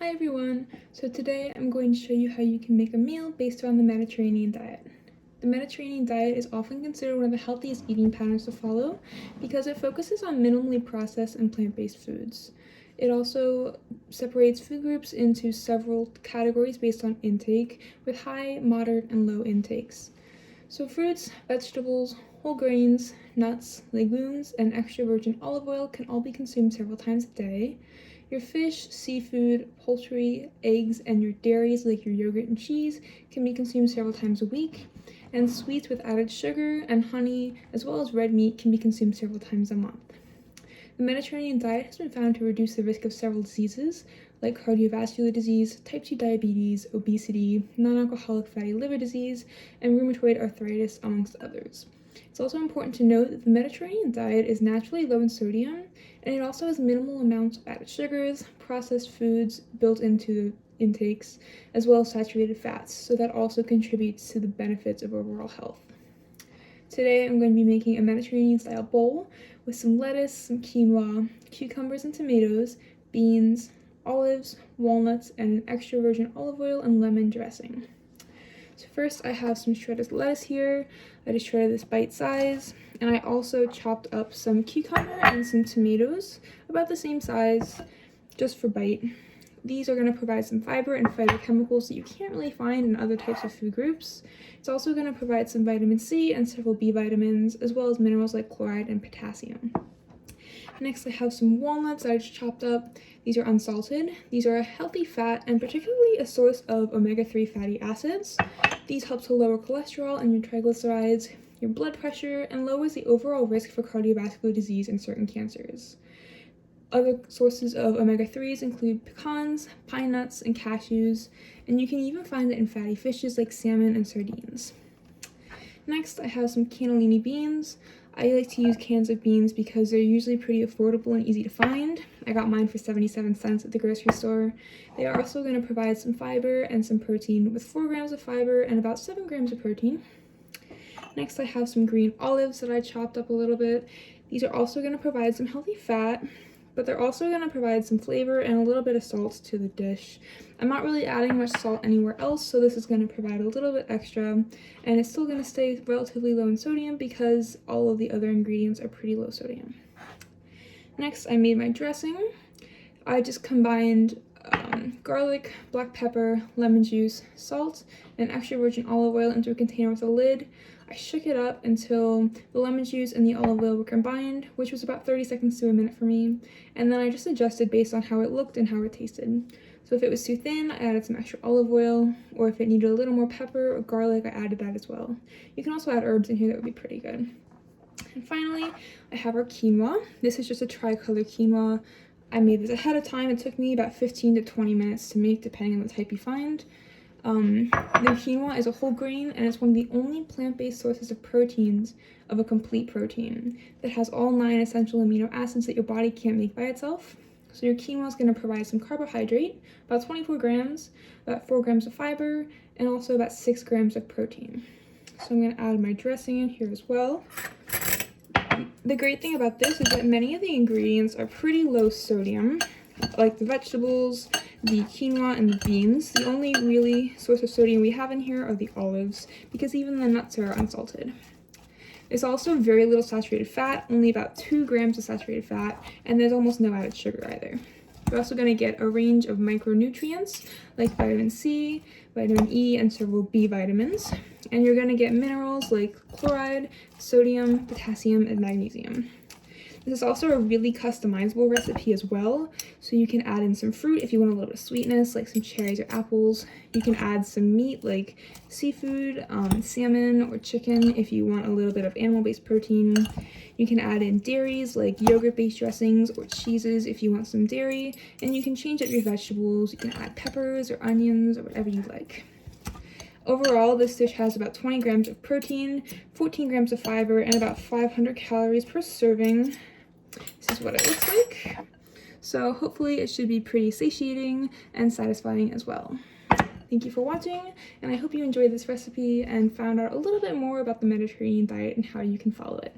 Hi everyone! So today I'm going to show you how you can make a meal based around the Mediterranean diet. The Mediterranean diet is often considered one of the healthiest eating patterns to follow because it focuses on minimally processed and plant-based foods. It also separates food groups into several categories based on intake, with high, moderate, and low intakes. So fruits, vegetables, whole grains, nuts, legumes, and extra virgin olive oil can all be consumed several times a day. Your fish, seafood, poultry, eggs, and your dairies like your yogurt and cheese can be consumed several times a week. And sweets with added sugar and honey, as well as red meat, can be consumed several times a month. The Mediterranean diet has been found to reduce the risk of several diseases like cardiovascular disease, type 2 diabetes, obesity, non-alcoholic fatty liver disease, and rheumatoid arthritis, amongst others. It's also important to note that the Mediterranean diet is naturally low in sodium, and it also has minimal amounts of added sugars, processed foods built into the intakes, as well as saturated fats, so that also contributes to the benefits of overall health. Today I'm going to be making a Mediterranean-style bowl with some lettuce, some quinoa, cucumbers and tomatoes, beans, olives, walnuts, and an extra virgin olive oil and lemon dressing. So first I have some shredded lettuce here. I just shredded this bite size, and I also chopped up some cucumber and some tomatoes, about the same size, just for bite. These are going to provide some fiber and phytochemicals that you can't really find in other types of food groups. It's also going to provide some vitamin C and several B vitamins, as well as minerals like chloride and potassium. Next, I have some walnuts that I just chopped up. These are unsalted. These are a healthy fat and particularly a source of omega-3 fatty acids. These help to lower cholesterol and your triglycerides, your blood pressure, and lowers the overall risk for cardiovascular disease and certain cancers. Other sources of omega-3s include pecans, pine nuts, and cashews, and you can even find it in fatty fishes like salmon and sardines. Next, I have some cannellini beans. I like to use cans of beans because they're usually pretty affordable and easy to find. I got mine for 77 cents at the grocery store. They are also going to provide some fiber and some protein, with 4 grams of fiber and about 7 grams of protein. Next, I have some green olives that I chopped up a little bit. These are also going to provide some healthy fat, but they're also going to provide some flavor and a little bit of salt to the dish. I'm not really adding much salt anywhere else, so this is going to provide a little bit extra, and it's still going to stay relatively low in sodium because all of the other ingredients are pretty low sodium. Next, I made my dressing. I just combined garlic, black pepper, lemon juice, salt, and extra virgin olive oil into a container with a lid. I shook it up until the lemon juice and the olive oil were combined, which was about 30 seconds to a minute for me, and then I just adjusted based on how it looked and how it tasted. So if it was too thin, I added some extra olive oil, or if it needed a little more pepper or garlic, I added that as well. You can also add herbs in here, that would be pretty good. And finally, I have our quinoa. This is just a tricolor quinoa. I made this ahead of time. It took me about 15 to 20 minutes to make, depending on the type you find. The quinoa is a whole grain, and it's one of the only plant-based sources of proteins, of a complete protein, that has all 9 essential amino acids that your body can't make by itself. So your quinoa is going to provide some carbohydrate, about 24 grams, about 4 grams of fiber, and also about 6 grams of protein. So I'm going to add my dressing in here as well. The great thing about this is that many of the ingredients are pretty low sodium, like the vegetables, the quinoa, and the beans. The only really source of sodium we have in here are the olives, because even the nuts are unsalted. There's also very little saturated fat, only about 2 grams of saturated fat, and there's almost no added sugar either. You're also going to get a range of micronutrients like vitamin C, vitamin E, and several B vitamins. And you're going to get minerals like chloride, sodium, potassium, and magnesium. This is also a really customizable recipe as well, so you can add in some fruit if you want a little bit of sweetness, like some cherries or apples. You can add some meat like seafood, salmon, or chicken if you want a little bit of animal-based protein. You can add in dairies like yogurt-based dressings or cheeses if you want some dairy, and you can change up your vegetables. You can add peppers or onions or whatever you like. Overall, this dish has about 20 grams of protein, 14 grams of fiber, and about 500 calories per serving. This is what it looks like. So hopefully it should be pretty satiating and satisfying as well. Thank you for watching, and I hope you enjoyed this recipe and found out a little bit more about the Mediterranean diet and how you can follow it.